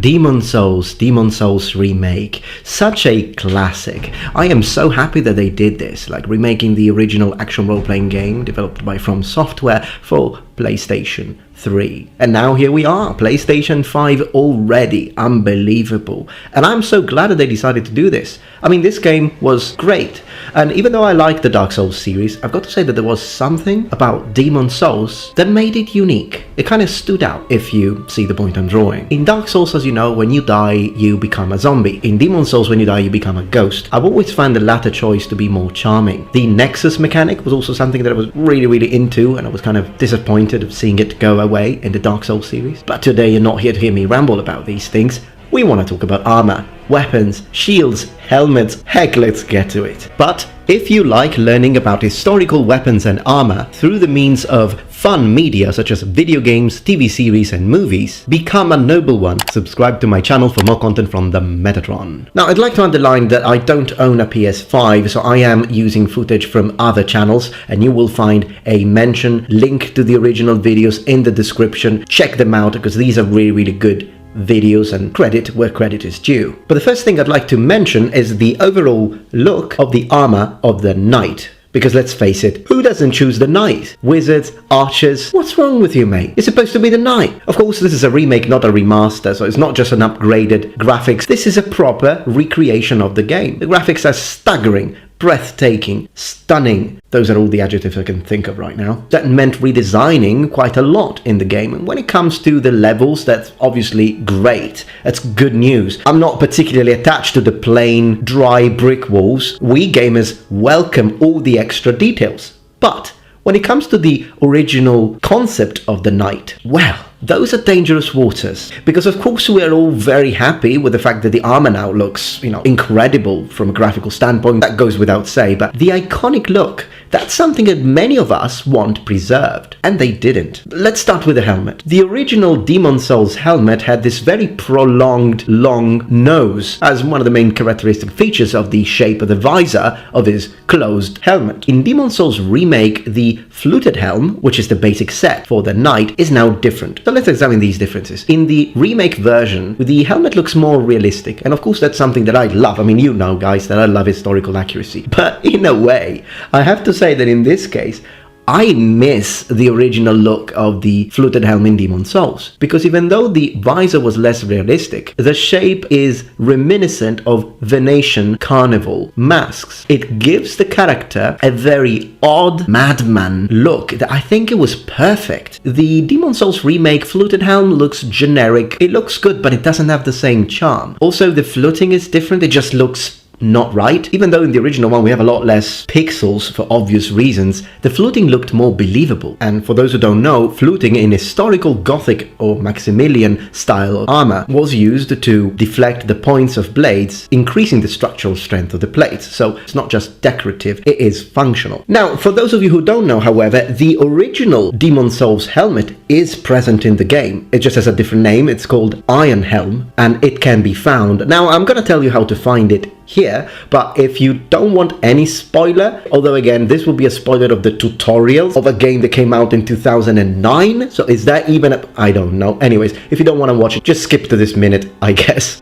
Demon Souls Remake. Such a classic. I am so happy that they did this, like remaking the original action role-playing game developed by FromSoftware for PlayStation 3. And now here we are, PlayStation 5 already. Unbelievable. And I'm so glad that they decided to do this. I mean, this game was great. And even though I like the Dark Souls series, I've got to say that there was something about Demon Souls that made it unique. It kind of stood out, if you see the point I'm drawing. In Dark Souls, as you know, when you die, you become a zombie. In Demon Souls, when you die, you become a ghost. I've always found the latter choice to be more charming. The Nexus mechanic was also something that I was really into, and I was kind of disappointed of seeing it go away in the Dark Souls series. But today you're not here to hear me ramble about these things. We want to talk about armor, weapons, shields, helmets. Heck, let's get to it. But if you like learning about historical weapons and armor through the means of fun media such as video games, TV series and movies, become a noble one. Subscribe to my channel for more content from the Metatron. Now, I'd like to underline that I don't own a PS5, so I am using footage from other channels, and you will find a mention, link to the original videos in the description. Check them out because these are really good videos, and credit where credit is due. But the first thing I'd like to mention is the overall look of the armor of the knight. Because let's face it, who doesn't choose the knight? Wizards, archers, what's wrong with you, mate? It's supposed to be the knight. Of course, this is a remake, not a remaster, so it's not just an upgraded graphics. This is a proper recreation of the game. The graphics are staggering, breathtaking, stunning. Those are all the adjectives I can think of right now. That meant redesigning quite a lot in the game. And when it comes to the levels, that's obviously great. That's good news. I'm not particularly attached to the plain, dry brick walls. We gamers welcome all the extra details. But when it comes to the original concept of the knight, well, those are dangerous waters, because of course we are all very happy with the fact that the armor now looks, incredible from a graphical standpoint. That goes without say, but the iconic look, that's something that many of us want preserved, and they didn't. Let's start with the helmet. The original Demon Souls helmet had this very prolonged, long nose as one of the main characteristic features of the shape of the visor of his closed helmet. In Demon Souls Remake, the fluted helm, which is the basic set for the knight, is now different. So let's examine these differences. In the remake version, the helmet looks more realistic, and of course that's something that I love. I mean, you know, guys, that I love historical accuracy. But in a way, I have to say that in this case, I miss the original look of the fluted helm in Demon Souls, because even though the visor was less realistic, the shape is reminiscent of Venetian carnival masks. It gives the character a very odd madman look that I think it was perfect. The Demon Souls remake fluted helm looks generic. It looks good, but it doesn't have the same charm. Also, the fluting is different. It just looks not right. Even though in the original one we have a lot less pixels for obvious reasons, the fluting looked more believable. And for those who don't know, fluting in historical Gothic or Maximilian style armor was used to deflect the points of blades, increasing the structural strength of the plates. So it's not just decorative, it is functional. Now, for those of you who don't know, however, the original Demon Souls helmet is present in the game. It just has a different name. It's called Iron Helm, and it can be found. Now, I'm gonna tell you how to find it here, but if you don't want any spoiler, although again this will be a spoiler of the tutorial of a game that came out in 2009, so is that even I don't know. Anyways, if you don't want to watch it, just skip to this minute, I guess.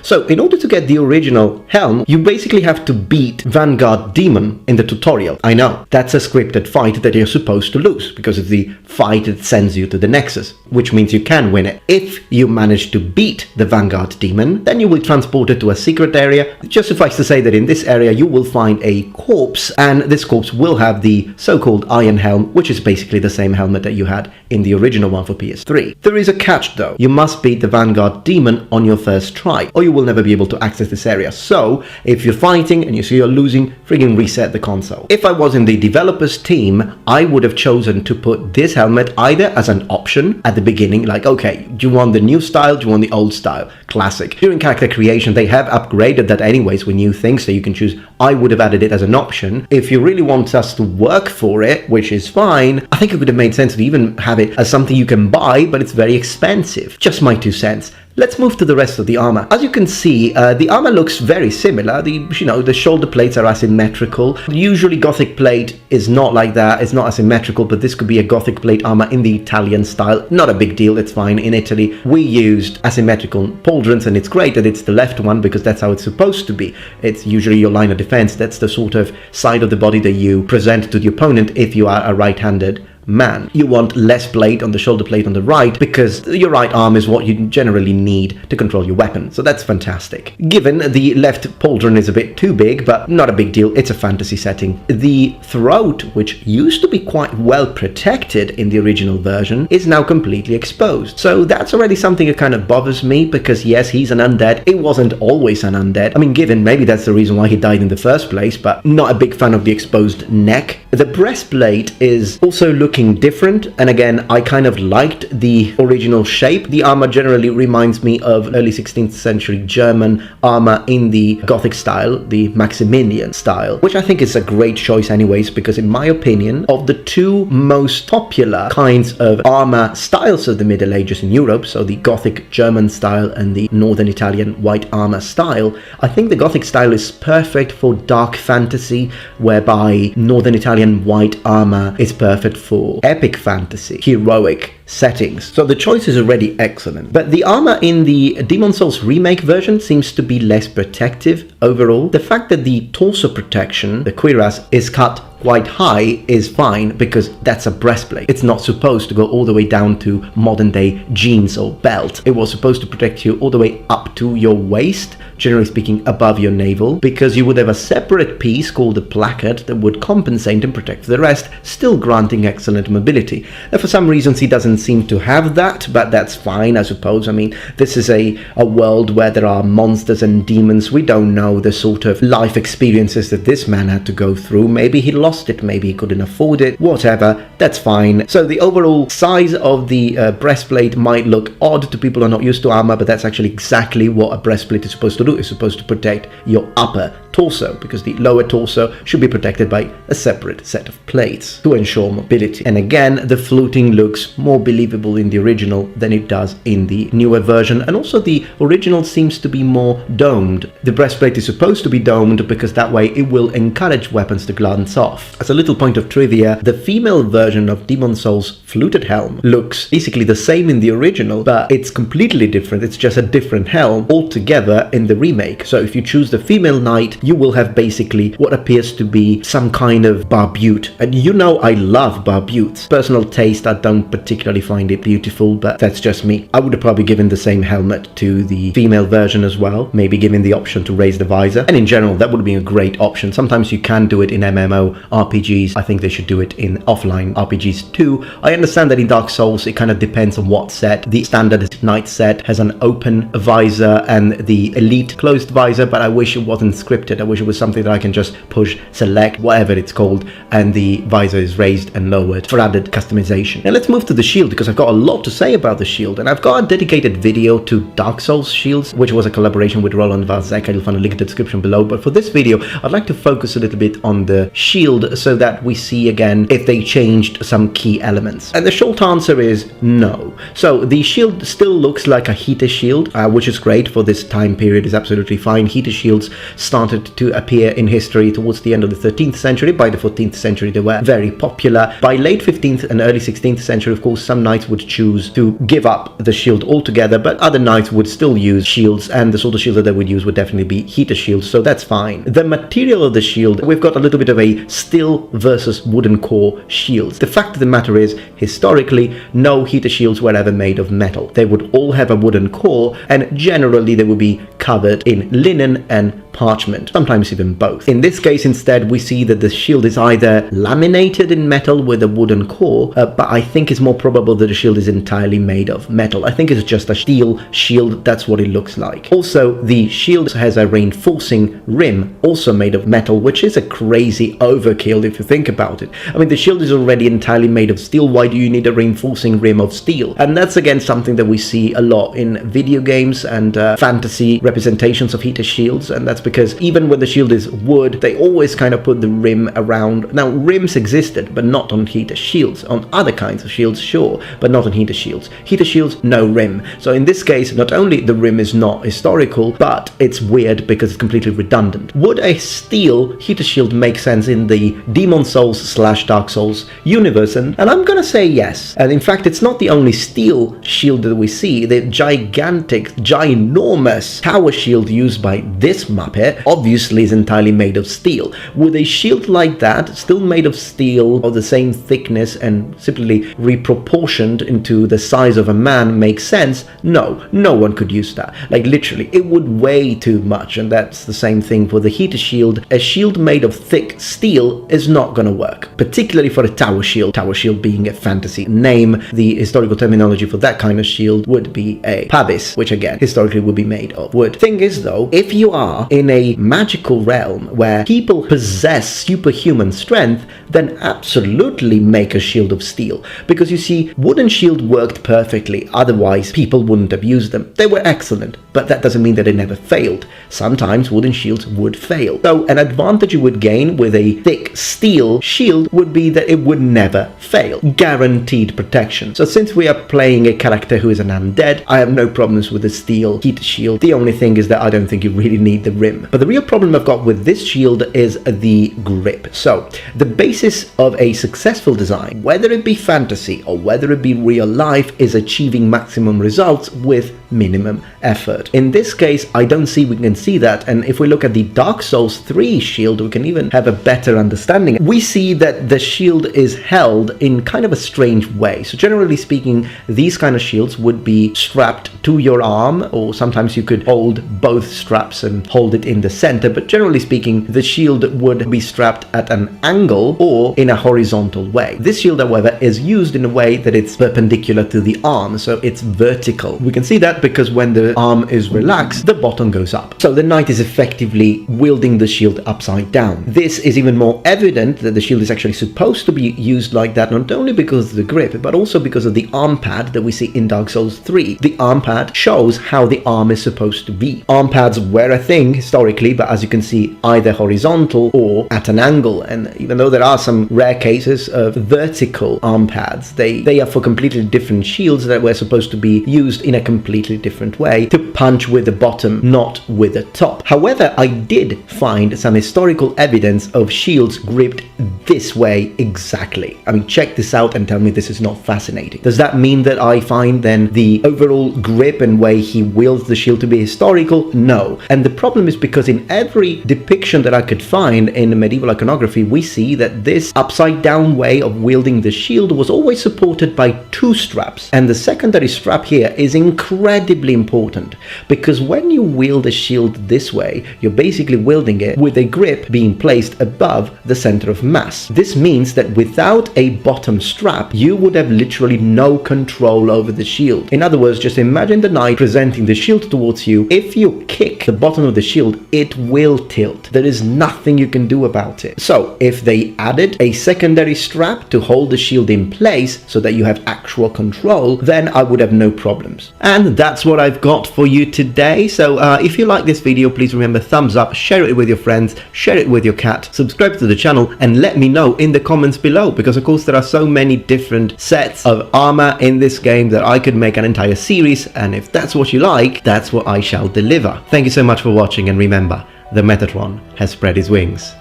So, in order to get the original helm, you basically have to beat Vanguard Demon in the tutorial. I know, that's a scripted fight that you're supposed to lose, because it's the fight that sends you to the Nexus, which means you can win it. If you manage to beat the Vanguard Demon, then you will be transported to a secret area. It just suffices to say that in this area you will find a corpse, and this corpse will have the so-called Iron Helm, which is basically the same helmet that you had in the original one for PS3. There is a catch though. You must beat the Vanguard Demon on your first try, or you will never be able to access this area. So if you're fighting and you see you're losing, friggin' reset the console. If I was in the developers team, I would have chosen to put this helmet either as an option at the beginning, like, okay, do you want the new style, do you want the old style? Classic. During character creation, they have upgraded that anyways with new things, so you can choose. I would have added it as an option. If you really want us to work for it, which is fine, I think it would have made sense to even have it as something you can buy, but it's very expensive. Just my 2 cents. Let's move to the rest of the armor. As you can see, the armor looks very similar. The shoulder plates are asymmetrical. Usually Gothic plate is not like that. It's not asymmetrical, but this could be a Gothic plate armor in the Italian style. Not a big deal, it's fine. In Italy, we used asymmetrical pauldrons, and it's great that it's the left one because that's how it's supposed to be. It's usually your line of defense. That's the sort of side of the body that you present to the opponent if you are a right-handed man. You want less plate on the shoulder plate on the right because your right arm is what you generally need to control your weapon, so that's fantastic. Given the left pauldron is a bit too big, but not a big deal, it's a fantasy setting. The throat, which used to be quite well protected in the original version, is now completely exposed. So that's already something that kind of bothers me because yes, he's an undead. It wasn't always an undead. I mean, given maybe that's the reason why he died in the first place, but not a big fan of the exposed neck. The breastplate is also looking different, and again, I kind of liked the original shape. The armor generally reminds me of early 16th century German armor in the Gothic style, the Maximilian style, which I think is a great choice anyways, because in my opinion, of the two most popular kinds of armor styles of the Middle Ages in Europe, so the Gothic German style and the Northern Italian white armor style, I think the Gothic style is perfect for dark fantasy, whereby Northern Italian white armor is perfect for epic fantasy, heroic settings. So the choice is already excellent. But the armor in the Demon's Souls remake version seems to be less protective overall. The fact that the torso protection, the cuirass, is cut quite high is fine because that's a breastplate. It's not supposed to go all the way down to modern day jeans or belt. It was supposed to protect you all the way up to your waist, generally speaking above your navel, because you would have a separate piece called a placard that would compensate and protect the rest, still granting excellent mobility. And for some reasons he doesn't seem to have that, but that's fine, I suppose. I mean, this is a world where there are monsters and demons. We don't know the sort of life experiences that this man had to go through. Maybe he lost it, maybe he couldn't afford it, whatever, that's fine. So the overall size of the breastplate might look odd to people who are not used to armor, but that's actually exactly what a breastplate is supposed to do. It's supposed to protect your upper torso, because the lower torso should be protected by a separate set of plates to ensure mobility. And again, the fluting looks more believable in the original than it does in the newer version, and also the original seems to be more domed. The breastplate is supposed to be domed because that way it will encourage weapons to glance off. As a little point of trivia, the female version of Demon's Souls fluted helm looks basically the same in the original, but it's completely different. It's just a different helm altogether in the remake. So if you choose the female knight, you will have basically what appears to be some kind of barbute. And you know I love barbutes. Personal taste, I don't particularly find it beautiful, but that's just me. I would have probably given the same helmet to the female version as well, maybe given the option to raise the visor. And in general, that would be a great option. Sometimes you can do it in MMO RPGs. I think they should do it in offline RPGs too. I understand that in Dark Souls, it kind of depends on what set. The standard knight set has an open visor and the elite closed visor, but I wish it wasn't scripted. I wish it was something that I can just push, select, whatever it's called, and the visor is raised and lowered for added customization. Now let's move to the shield, because I've got a lot to say about the shield, and I've got a dedicated video to Dark Souls shields, which was a collaboration with Roland Valzeka. You'll find a link in the description below, but for this video, I'd like to focus a little bit on the shield so that we see again if they changed some key elements. And the short answer is no. So the shield still looks like a heater shield, which is great for this time period, is absolutely fine. Heater shields started to appear in history towards the end of the 13th century. By the 14th century, they were very popular. By late 15th and early 16th century, of course, some knights would choose to give up the shield altogether, but other knights would still use shields, and the sort of shield that they would use would definitely be heater shields, so that's fine. The material of the shield, we've got a little bit of a steel versus wooden core shield. The fact of the matter is, historically, no heater shields were ever made of metal. They would all have a wooden core, and generally they would be covered in linen and parchment, sometimes even both. In this case, instead, we see that the shield is either laminated in metal with a wooden core, but I think it's more probable that the shield is entirely made of metal. I think it's just a steel shield. That's what it looks like. Also, the shield has a reinforcing rim, also made of metal, which is a crazy overkill if you think about it. I mean, the shield is already entirely made of steel. Why do you need a reinforcing rim of steel? And that's again something that we see a lot in video games and fantasy representations of heater shields, and that's because even when the shield is wood, they always kind of put the rim around. Now, rims existed, but not on heater shields. On other kinds of shields, sure, but not on heater shields. Heater shields, no rim. So in this case, not only the rim is not historical, but it's weird because it's completely redundant. Would a steel heater shield make sense in the Demon Souls / Dark Souls universe? And I'm gonna say yes. And in fact, it's not the only steel shield that we see. The gigantic, ginormous tower shield used by this Muppet obviously is entirely made of steel. Would a shield like that, still made of steel, of the same thickness and simply reproportioned into the size of a man, make sense? No, no one could use that. Like literally, it would weigh too much, and that's the same thing for the heater shield. A shield made of thick steel is not gonna work, particularly for a tower shield. Tower shield being a fantasy name, the historical terminology for that kind of shield would be a pabis, which again, historically would be made of wood. Thing is though, if you are in a magical realm where people possess superhuman strength, then absolutely make a shield of steel. Because you see, wooden shield worked perfectly, otherwise people wouldn't have used them. They were excellent, but that doesn't mean that they never failed. Sometimes wooden shields would fail. So an advantage you would gain with a thick steel shield would be that it would never fail. Guaranteed protection. So since we are playing a character who is an undead, I have no problems with the steel heater shield. The only thing is that I don't think you really need the rim. But the real problem I've got with this shield is the grip. So the basis of a successful design, whether it be fantasy or whether it be real life, is achieving maximum results with minimum effort. In this case, I don't see we can see that, and if we look at the Dark Souls 3 shield, we can even have a better understanding. We see that the shield is held in kind of a strange way. So generally speaking, these kind of shields would be strapped to your arm, or sometimes you could hold both straps and hold it in the center, but generally speaking, the shield would be strapped at an angle or in a horizontal way. This shield, however, is used in a way that it's perpendicular to the arm, so it's vertical. We can see that because when the arm is relaxed, the bottom goes up. So the knight is effectively wielding the shield upside down. This is even more evident that the shield is actually supposed to be used like that, not only because of the grip, but also because of the arm pad that we see in Dark Souls 3. The arm pad shows how the arm is supposed to be. Arm pads were a thing historically, but as you can see, either horizontal or at an angle. And even though there are some rare cases of vertical arm pads, they are for completely different shields that were supposed to be used in a completely different way, to punch with the bottom, not with the top. However, I did find some historical evidence of shields gripped this way exactly. I mean, check this out and tell me this is not fascinating. Does that mean that I find then the overall grip and way he wields the shield to be historical? No. And the problem is because in every depiction that I could find in medieval iconography, we see that this upside down way of wielding the shield was always supported by two straps. And the secondary strap here is incredibly important, because when you wield a shield this way, you're basically wielding it with a grip being placed above the center of mass. This means that without a bottom strap, you would have literally no control over the shield. In other words, just imagine the knight presenting the shield towards you. If you kick the bottom of the shield, it will tilt. There is nothing you can do about it. So if they added a secondary strap to hold the shield in place so that you have actual control, then I would have no problems. And that's what I've got for you today. So if you like this video, please remember thumbs up, share it with your friends, share it with your cat, subscribe to the channel, and let me know in the comments below, because of course there are so many different sets of armor in this game that I could make an entire series, and if that's what you like, that's what I shall deliver. Thank you so much for watching, and remember, the Metatron has spread his wings.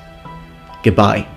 Goodbye.